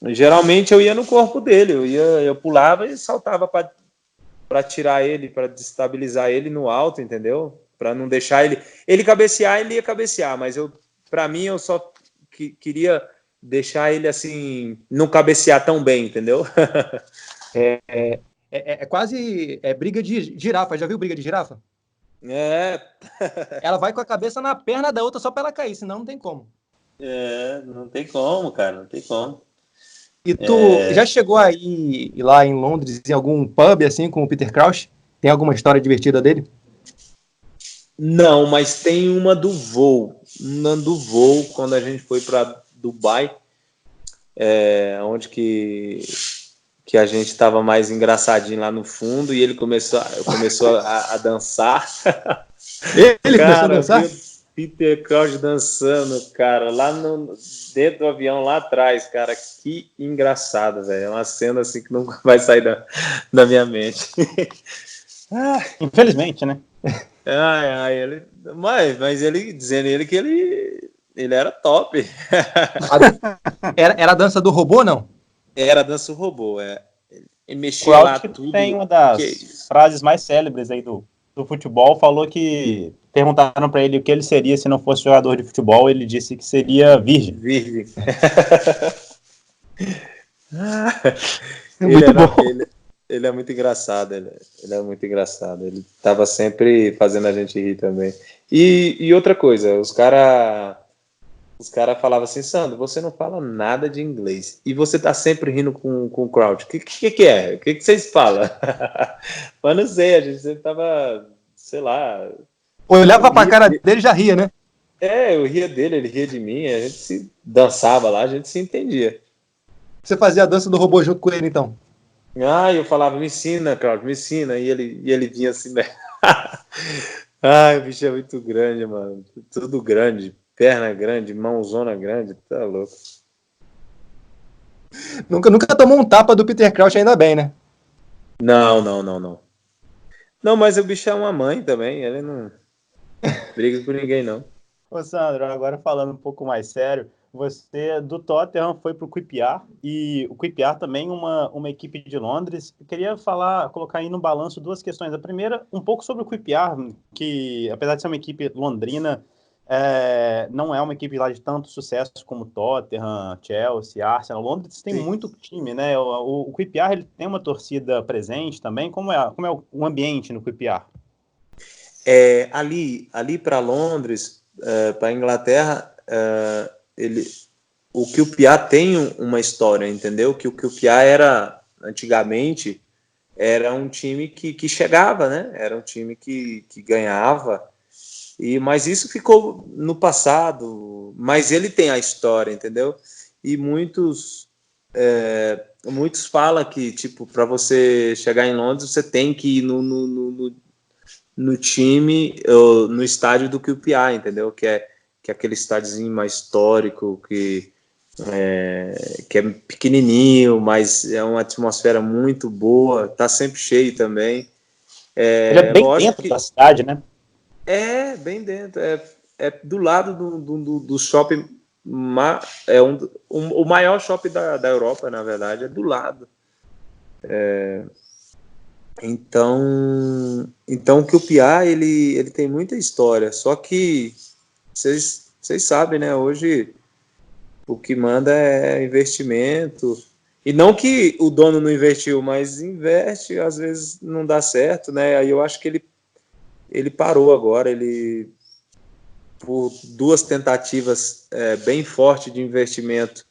geralmente eu ia no corpo dele, eu pulava e saltava para tirar ele, para destabilizar ele no alto, entendeu? Para não deixar ele cabecear, ele ia cabecear, mas para mim eu só queria deixar ele assim, não cabecear tão bem, entendeu? É quase briga de girafa. Já viu briga de girafa? Ela vai com a cabeça na perna da outra só para ela cair, senão não tem como. Não tem como, cara, não tem como. E tu já chegou aí lá em Londres, em algum pub assim com o Peter Crouch? Tem alguma história divertida dele? Não, mas tem uma do voo. Quando a gente foi para Dubai, onde que a gente estava mais engraçadinho lá no fundo e ele começou a dançar. Ele começou a dançar? Peter Crouch dançando, cara, lá dentro do avião, lá atrás, cara, que engraçado, velho. É uma cena assim que nunca vai sair da minha mente. Infelizmente, né? Mas ele dizendo que ele era top. Era a dança do robô, não? Era a dança do robô, Ele mexia Crouch lá tudo. Tem uma das frases mais célebres aí do futebol, falou que perguntaram para ele o que ele seria se não fosse jogador de futebol, ele disse que seria virgem. Ele é muito engraçado, ele é muito engraçado. Ele estava sempre fazendo a gente rir também. E outra coisa, os caras falavam assim, Sandro, você não fala nada de inglês e você tá sempre rindo com o Crouch. O que é? O que vocês falam? Mas não sei, a gente sempre tava, sei lá... Olhava pra cara dele e já ria, né? Eu ria dele, ele ria de mim, a gente se dançava lá, a gente se entendia. Você fazia a dança do robô junto com ele, então? Ah, eu falava, me ensina, Cláudio, me ensina. E ele vinha assim, né? Ai, o bicho é muito grande, mano. Tudo grande. Perna grande, mãozona grande, tá louco. Nunca tomou um tapa do Peter Crouch, ainda bem, né? Não. Não, mas o bicho é uma mãe também, ele não briga com ninguém, não. Ô, Sandro, agora falando um pouco mais sério, você do Tottenham foi para o QPR e o QPR também uma equipe de Londres. Eu queria colocar aí no balanço duas questões. A primeira, um pouco sobre o QPR, que apesar de ser uma equipe londrina, não é uma equipe lá de tanto sucesso como Tottenham, Chelsea, Arsenal. Londres tem Sim. muito time, né? O QPR ele tem uma torcida presente também. Como é o ambiente no QPR? Ali para Londres, para Inglaterra, o QPR tem uma história, entendeu? Que o QPR era, antigamente, era um time que chegava, né? Era um time que ganhava, mas isso ficou no passado, mas ele tem a história, entendeu? E muitos falam que, tipo, para você chegar em Londres, você tem que ir no time, no estádio do QPR, entendeu? Que é aquele estádiozinho mais histórico, que é pequenininho, mas é uma atmosfera muito boa, tá sempre cheio também. Ele é bem lógico dentro da cidade, né? bem dentro, do lado do shopping, o maior shopping da Europa, na verdade, é do lado. Então o QPR, ele tem muita história, só que vocês sabem, né? Hoje o que manda é investimento. E não que o dono não investiu, mas investe, às vezes não dá certo, né? Aí eu acho que ele parou agora, por duas tentativas bem fortes de investimento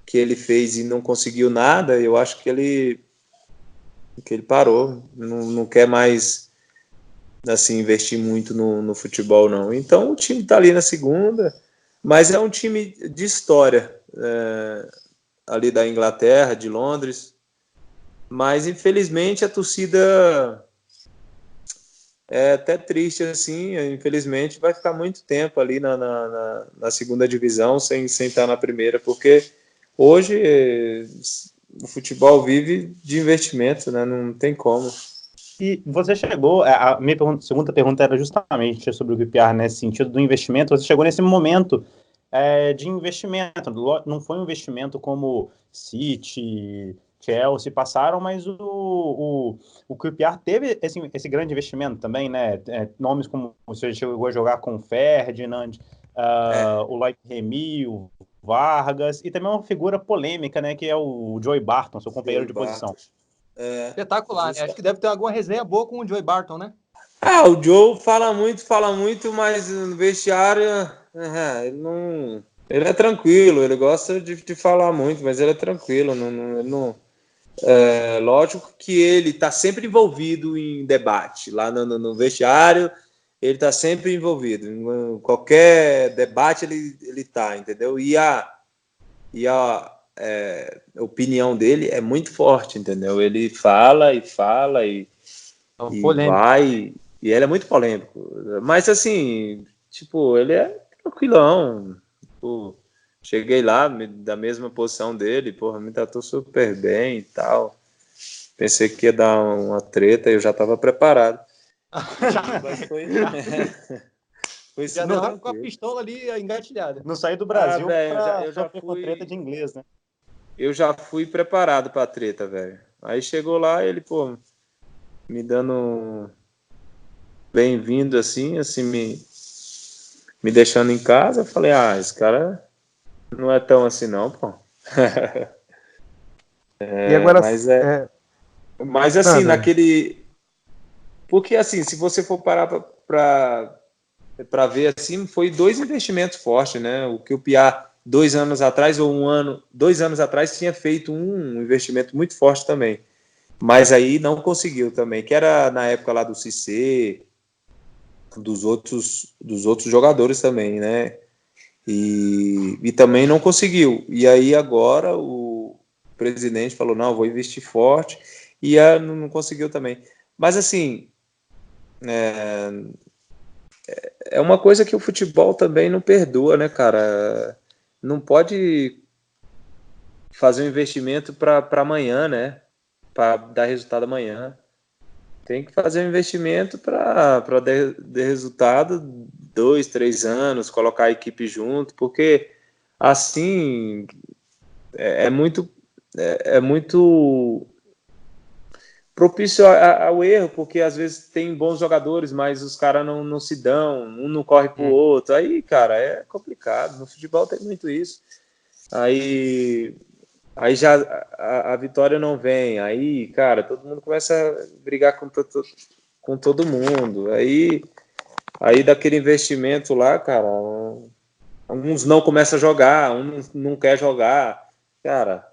que ele fez e não conseguiu nada, eu acho que ele parou, não quer mais assim, investir muito no futebol, não. Então o time está ali na segunda, mas é um time de história, ali da Inglaterra, de Londres, mas infelizmente a torcida é até triste assim, infelizmente vai ficar muito tempo ali na segunda divisão sem estar na primeira, porque hoje o futebol vive de investimento, né? Não tem como. E você chegou, a minha segunda pergunta era justamente sobre o QPR nesse sentido do investimento. Você chegou nesse momento de investimento, não foi um investimento como City, Chelsea passaram, mas o QPR teve esse grande investimento também, né? Nomes como você chegou a jogar com o Ferdinand, o Loic Remy, o Vargas, e também uma figura polêmica, né? Que é o Joey Barton, seu companheiro de posição. Espetacular, né? Acho que deve ter alguma resenha boa com o Joey Barton, né? O Joe fala muito, mas no vestiário ele não. Ele é tranquilo, ele gosta de falar muito, mas ele é tranquilo. Ele não, lógico que ele está sempre envolvido em debate. Lá no vestiário, ele está sempre envolvido. Em qualquer debate ele está, entendeu? E a opinião dele é muito forte, entendeu? Ele fala e vai, e ele é muito polêmico. Mas assim, tipo, ele é tranquilão. Tipo, cheguei lá da mesma posição dele, porra, me tratou super bem e tal. Pensei que ia dar uma treta, eu já estava preparado. Mas foi Já não com a pistola ali engatilhada. Não saí do Brasil eu já fui treta de inglês, né? Eu já fui preparado pra treta, velho. Aí chegou lá, ele, pô, me dando bem-vindo assim, me deixando em casa. Eu falei, esse cara não é tão assim não, pô. E agora, mas assim, naquele... Porque assim, se você for parar pra ver assim, foi dois investimentos fortes, né? O que o Piá 2 anos atrás, 2 anos atrás, tinha feito um investimento muito forte também. Mas aí não conseguiu também, que era na época lá do Cissé, dos outros jogadores também, né? E também não conseguiu. E aí agora presidente falou, não, vou investir forte, e não conseguiu também. Mas, assim, é uma coisa que o futebol também não perdoa, né, cara? Não pode fazer um investimento para amanhã, né? Para dar resultado amanhã. Tem que fazer um investimento para dar resultado 2, 3 anos, colocar a equipe junto, porque assim é muito propício ao erro, porque às vezes tem bons jogadores, mas os caras não se dão, um não corre pro outro. Aí, cara, é complicado. No futebol tem muito isso. Aí já a vitória não vem. Aí, cara, todo mundo começa a brigar com todo mundo. Aí daquele investimento lá, cara, uns não começam a jogar, um não quer jogar. Cara,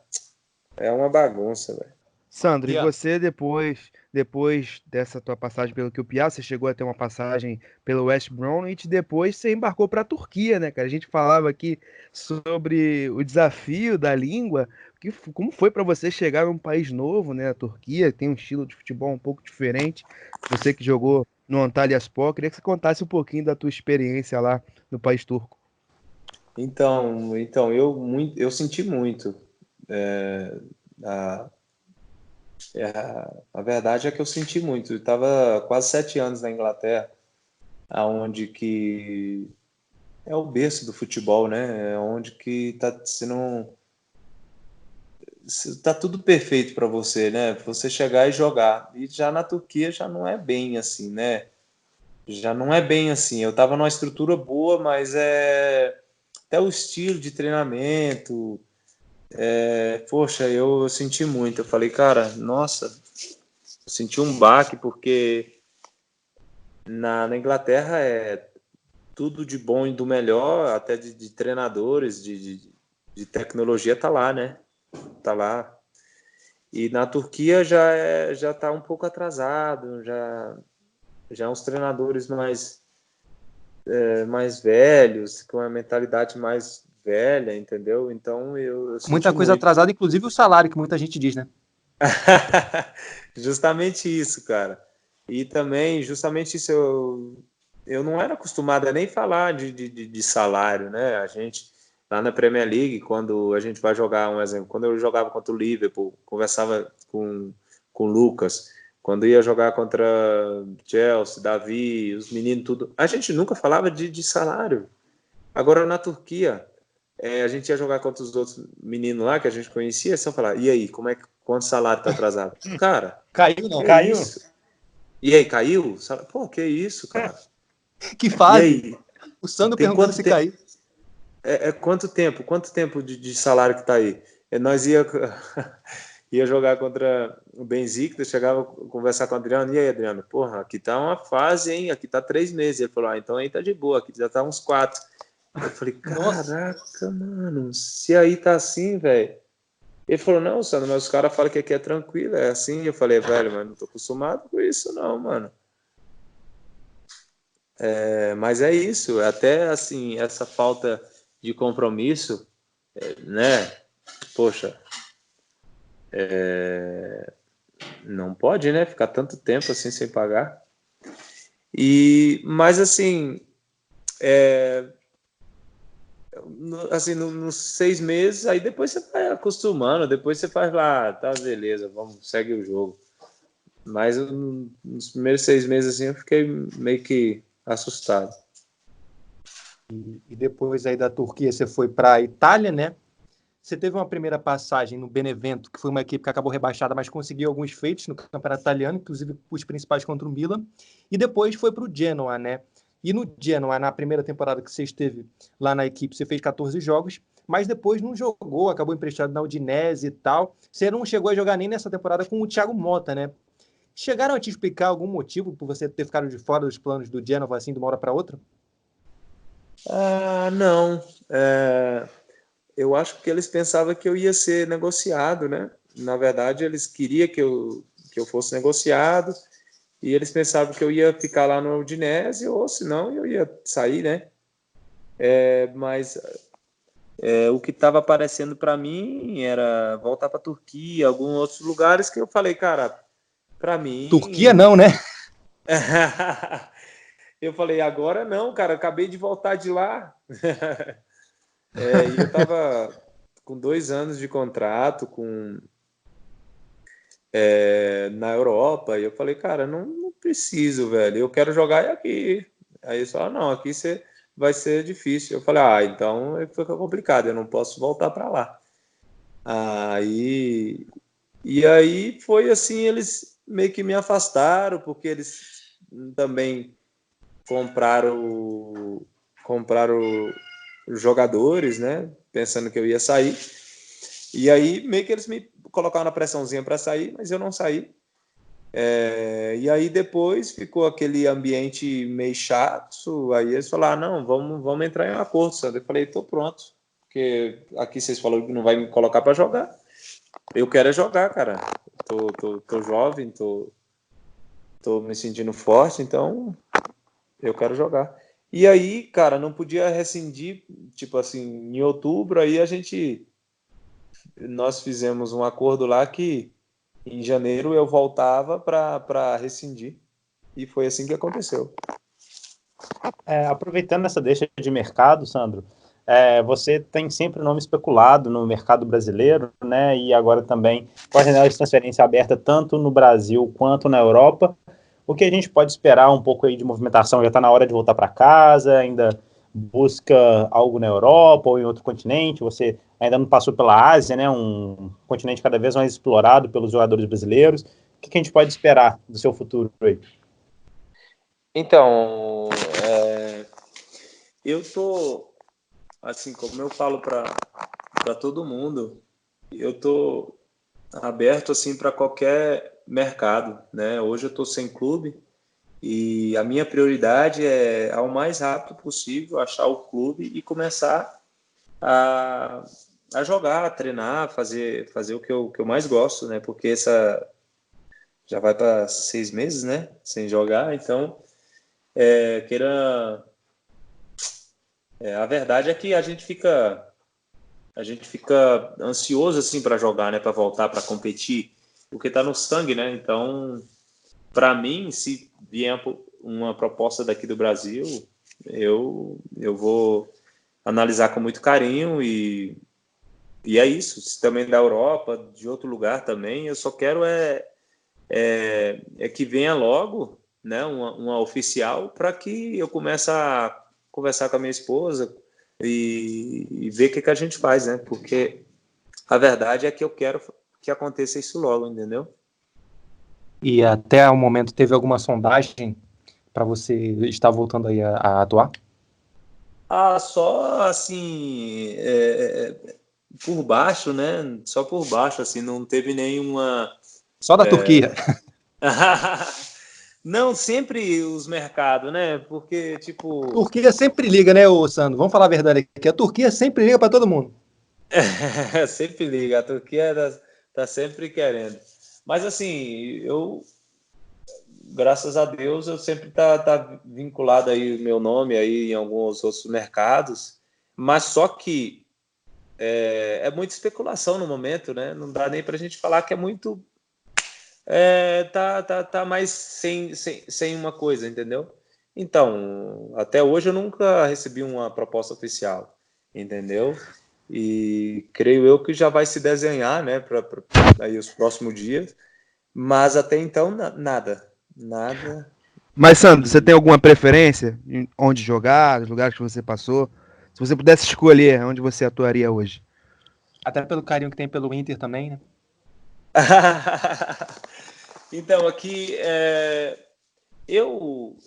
é uma bagunça, velho. Sandro, e Yeah. você depois dessa tua passagem pelo QPR, você chegou a ter uma passagem pelo West Bromwich, depois você embarcou para a Turquia, né, cara? A gente falava aqui sobre o desafio da língua, como foi para você chegar num país novo, né? A Turquia tem um estilo de futebol um pouco diferente. Você que jogou no Antalyaspor, queria que você contasse um pouquinho da tua experiência lá no país turco. Então eu senti muito. A verdade é que eu senti muito. Eu estava quase 7 anos na Inglaterra, aonde que é o berço do futebol, né? É onde que tá tudo perfeito para você, né? Você chegar e jogar. E já na Turquia já não é bem assim, né? Já não é bem assim. Eu estava numa estrutura boa, mas até o estilo de treinamento. Poxa, eu senti muito. Eu falei, cara, nossa, eu senti um baque, porque na Inglaterra é tudo de bom e do melhor, até de treinadores, de tecnologia, tá lá, né? Tá lá. E na Turquia já tá um pouco atrasado, já uns treinadores mais velhos, com a mentalidade mais velha, entendeu? Então eu senti Muita coisa muito. atrasada, inclusive o salário, que muita gente diz, né? Justamente isso, cara. E também, justamente isso, eu não era acostumado a nem falar de salário, né? A gente, lá na Premier League, quando a gente vai jogar, um exemplo, quando eu jogava contra o Liverpool, conversava com o Lucas, quando ia jogar contra Chelsea, Davi, os meninos, tudo, a gente nunca falava de salário. Agora, na Turquia, a gente ia jogar contra os outros meninos lá que a gente conhecia, só falar, e aí, quanto salário tá atrasado? Cara, Caiu, não. que Caiu? isso? E aí, caiu? Pô, que isso, cara? Que E fase. aí, O Sandro tem perguntando quanto se tempo? caiu. Quanto tempo? Quanto tempo de salário que tá aí? Nós ia jogar contra o Benfica, chegava a conversar com o Adriano, e aí, Adriano? Porra, aqui tá uma fase, hein? Aqui tá 3 meses. Ele falou, então aí tá de boa, aqui já tá uns 4. Eu falei, caraca, mano, se aí tá assim, velho. Ele falou, não, Sandro, mas os caras falam que aqui é tranquilo, é assim. Eu falei, velho, mas não tô acostumado com isso não, mano. Mas é isso, até assim, essa falta de compromisso, né? Poxa, não pode, né? Ficar tanto tempo assim sem pagar. Mas assim, assim, nos 6 meses, aí depois você vai acostumando, depois você faz lá, tá, beleza, vamos, segue o jogo. Mas nos primeiros 6 meses, assim, eu fiquei meio que assustado. E depois aí da Turquia você foi para a Itália, né? Você teve uma primeira passagem no Benevento, que foi uma equipe que acabou rebaixada, mas conseguiu alguns feitos no campeonato italiano, inclusive os principais contra o Milan. E depois foi para o Genoa, né? E no Genoa, na primeira temporada que você esteve lá na equipe, você fez 14 jogos, mas depois não jogou, acabou emprestado na Udinese e tal. Você não chegou a jogar nem nessa temporada com o Thiago Motta, né? Chegaram a te explicar algum motivo por você ter ficado de fora dos planos do Genoa, assim, de uma hora para outra? Não. Eu acho que eles pensavam que eu ia ser negociado, né? Na verdade, eles queriam que eu fosse negociado e eles pensavam que eu ia ficar lá no Udinese ou, se não, eu ia sair, né? Mas o que estava aparecendo para mim era voltar para a Turquia, alguns outros lugares que eu falei, cara, para mim... Turquia não, né? Eu falei, agora não, cara, acabei de voltar de lá. E eu tava com 2 anos de contrato na Europa, e eu falei, cara, não preciso, velho, eu quero jogar aqui. Aí eles falaram, não, aqui vai ser difícil. Eu falei, então fica complicado, eu não posso voltar para lá. E aí foi assim, eles meio que me afastaram, porque eles também compraram os jogadores, né? Pensando que eu ia sair. E aí meio que eles me colocaram na pressãozinha para sair, mas eu não saí. E aí depois ficou aquele ambiente meio chato. Aí eles falaram, não, vamos entrar em um acordo, Sandro. Eu falei, tô pronto, porque aqui vocês falaram que não vai me colocar para jogar. Eu quero jogar, cara. Tô jovem, tô me sentindo forte, então eu quero jogar. E aí, cara, não podia rescindir, tipo assim, em outubro, aí nós fizemos um acordo lá que em janeiro eu voltava para rescindir. E foi assim que aconteceu. Aproveitando essa deixa de mercado, Sandro, você tem sempre o nome especulado no mercado brasileiro, né? E agora também com a janela de transferência aberta tanto no Brasil quanto na Europa. O que a gente pode esperar um pouco aí de movimentação? Já está na hora de voltar para casa? Ainda busca algo na Europa ou em outro continente? Você ainda não passou pela Ásia, né? Um continente cada vez mais explorado pelos jogadores brasileiros. O que a gente pode esperar do seu futuro aí? Então, eu tô, assim, como eu falo para todo mundo, eu tô aberto assim para qualquer mercado, né? Hoje eu tô sem clube e a minha prioridade é, ao mais rápido possível, achar o clube e começar a jogar, a treinar, fazer o que eu mais gosto, né? Porque essa já vai para 6 meses, né? Sem jogar, então a verdade é que a gente fica ansioso assim para jogar, né? Para voltar, para competir, porque tá no sangue, né? Então, para mim, se vier uma proposta daqui do Brasil, eu vou analisar com muito carinho e é isso. Se também da Europa, de outro lugar também, eu só quero que venha logo, né, uma oficial para que eu comece a conversar com a minha esposa e ver o que a gente faz, né? Porque a verdade é que eu quero que aconteça isso logo, entendeu? E até o momento teve alguma sondagem para você estar voltando aí a atuar? Só assim, por baixo, né? Só por baixo, assim, não teve nenhuma. Só da Turquia. Não, sempre os mercados, né? Porque, tipo. Turquia sempre liga, né, ô Sandro? Vamos falar a verdade aqui. A Turquia sempre liga para todo mundo. Sempre liga, a Turquia tá sempre querendo. Mas, assim, graças a Deus, eu sempre tá vinculado aí o meu nome aí em alguns outros mercados. Mas só que é muita especulação no momento, né? Não dá nem para a gente falar que é muito. Tá mais sem uma coisa, entendeu? Então, até hoje eu nunca recebi uma proposta oficial, entendeu? E creio eu que já vai se desenhar, né, para aí os próximos dias, mas até então nada. Mas, Sandro, você tem alguma preferência em onde jogar, os lugares que você passou? Se você pudesse escolher onde você atuaria hoje? Até pelo carinho que tem pelo Inter também, né? Então, aqui eu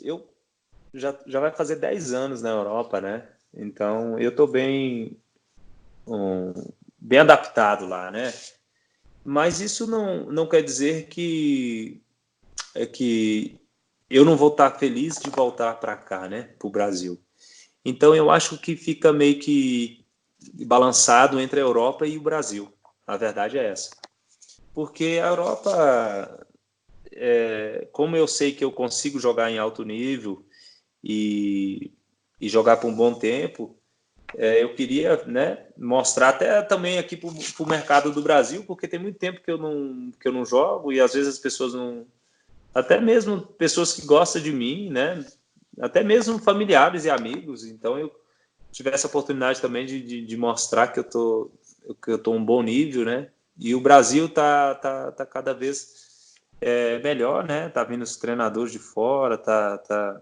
já vai fazer 10 anos na Europa, né? Então, eu estou bem adaptado lá, né? Mas isso não quer dizer que eu não vou estar feliz de voltar para cá, né? Para o Brasil. Então, eu acho que fica meio que balançado entre a Europa e o Brasil. A verdade é essa. Porque a Europa, como eu sei que eu consigo jogar em alto nível e jogar por um bom tempo, eu queria, né, mostrar até também aqui para o mercado do Brasil, porque tem muito tempo que eu não jogo e às vezes as pessoas não, até mesmo pessoas que gostam de mim, né, até mesmo familiares e amigos, então eu tive essa oportunidade também de mostrar que eu tô um bom nível, né, e o Brasil tá cada vez melhor, né, tá vindo os treinadores de fora, tá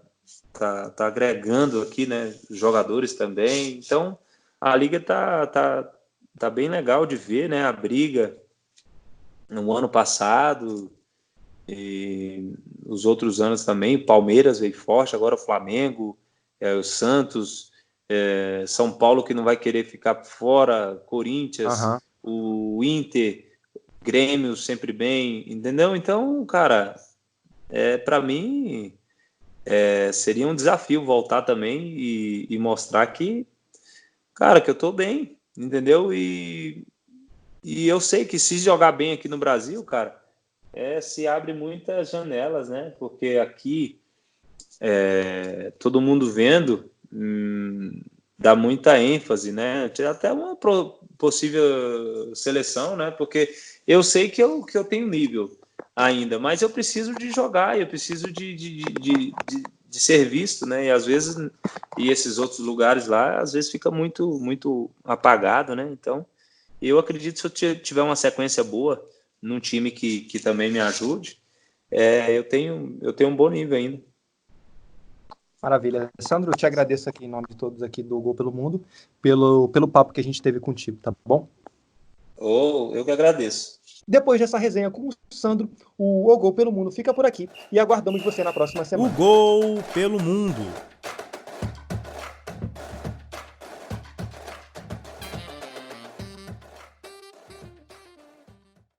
agregando aqui, né, jogadores também. Então, a liga tá bem legal de ver, né, a briga no ano passado e os outros anos também. O Palmeiras veio forte, agora o Flamengo, o Santos, São Paulo que não vai querer ficar fora, Corinthians, o Inter, Grêmio sempre bem, entendeu? Então, cara, para mim seria um desafio voltar também e mostrar que, cara, que eu tô bem, entendeu? E eu sei que se jogar bem aqui no Brasil, cara, se abre muitas janelas, né? Porque aqui, todo mundo vendo, dá muita ênfase, né? Até uma possível seleção, né? Porque eu sei que eu tenho nível ainda, mas eu preciso de jogar, eu preciso de ser visto, né? E às vezes, e esses outros lugares lá, às vezes fica muito, muito apagado, né? Então, eu acredito que se eu tiver uma sequência boa num time que também me ajude, eu tenho um bom nível ainda. Maravilha. Sandro, eu te agradeço aqui em nome de todos aqui do Gol pelo Mundo, pelo papo que a gente teve contigo, tá bom? Eu que agradeço. Depois dessa resenha com o Sandro, o Gol pelo Mundo fica por aqui e aguardamos você na próxima semana. O Gol pelo Mundo.